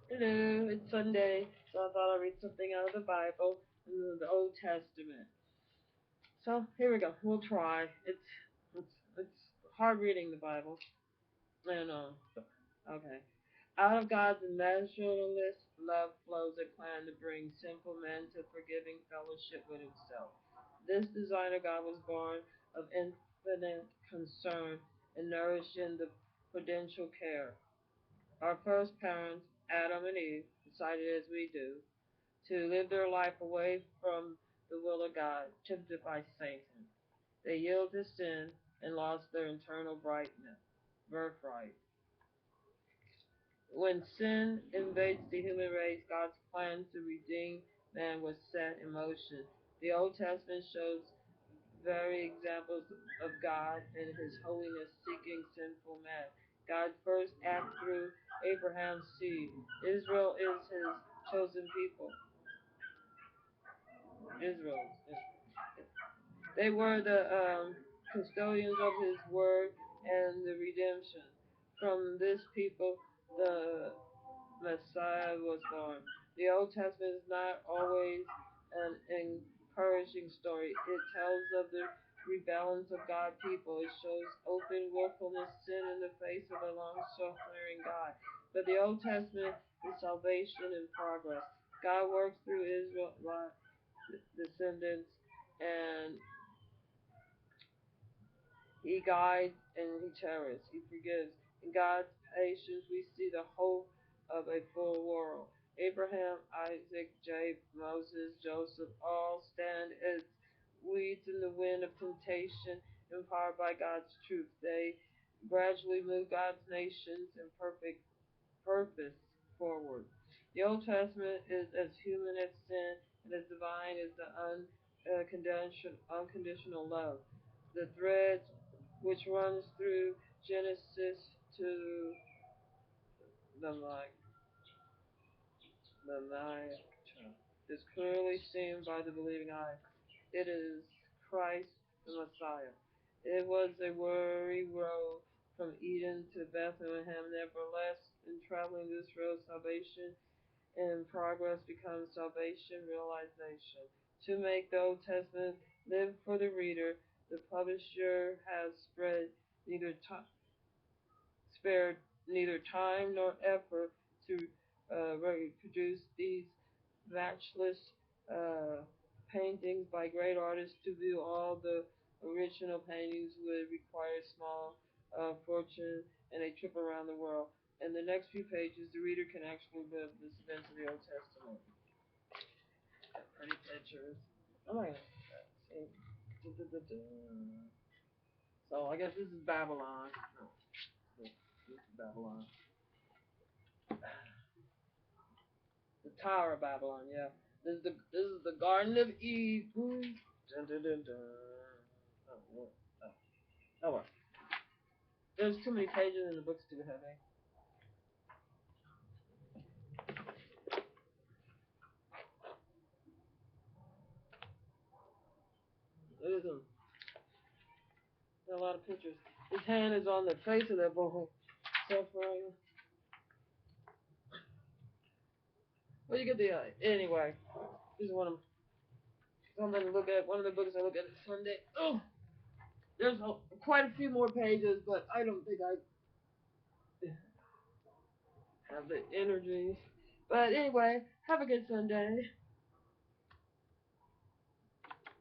Hello, it's Sunday, so I thought I'd read something out of the Bible, the Old Testament. So here we go. We'll try. It's hard reading the Bible. I know. Okay. Out of God's immeasureless love flows a plan to bring sinful men to forgiving fellowship with Himself. This designer God was born of infinite concern and nourished in the prudential care. Our first parents, Adam and Eve, decided as we do to live their life away from the will of God, tempted by Satan. They yielded to sin and lost their eternal birthright. When sin invades the human race, God's plan to redeem man was set in motion. The Old Testament shows very examples of God and His holiness seeking sinful man. God first acted through Abraham's seed. Israel is His chosen people. Israel. They were the custodians of His word and the redemption. From this people, the Messiah was born. The Old Testament is not always an encouraging story. It tells of the rebellions of God's people. It shows open willfulness, sin in the face of a long-suffering God. But the Old Testament is salvation in progress. God works through Israelite descendants, and He guides and He cherishes. He forgives. In God's patience, we see the hope of a full world. Abraham, Isaac, Jacob, Moses, Joseph all stand as weeds in the wind of temptation, empowered by God's truth. They gradually move God's nations in perfect purpose forward. The Old Testament is as human as sin and as divine as the unconditional love. The thread which runs through Genesis to the Messiah is clearly seen by the believing eye. It is Christ the Messiah. It was a weary road from Eden to Bethlehem. Nevertheless, in traveling this road, salvation in progress becomes salvation realization. To make the Old Testament live for the reader, the publisher has neither spared neither time nor effort to reproduce these matchless uh, paintings by great artists. To view all the original paintings would require a small fortune and a trip around the world. In the next few pages, the reader can actually live this event of the Old Testament. Pretty pictures. Oh my God. See. So I guess this is Babylon. No, this is Babylon. The Tower of Babylon, yeah. This is the Garden of Eden. Dun, dun, dun, dun. Oh, what? Oh well. There's too many pages and the book's too heavy. There's a lot of pictures. His hand is on the face of that boy suffering. Well, you get the anyway. This is something to look at. One of the books I look at Sunday. Oh, there's quite a few more pages, but I don't think I have the energy. But anyway, have a good Sunday.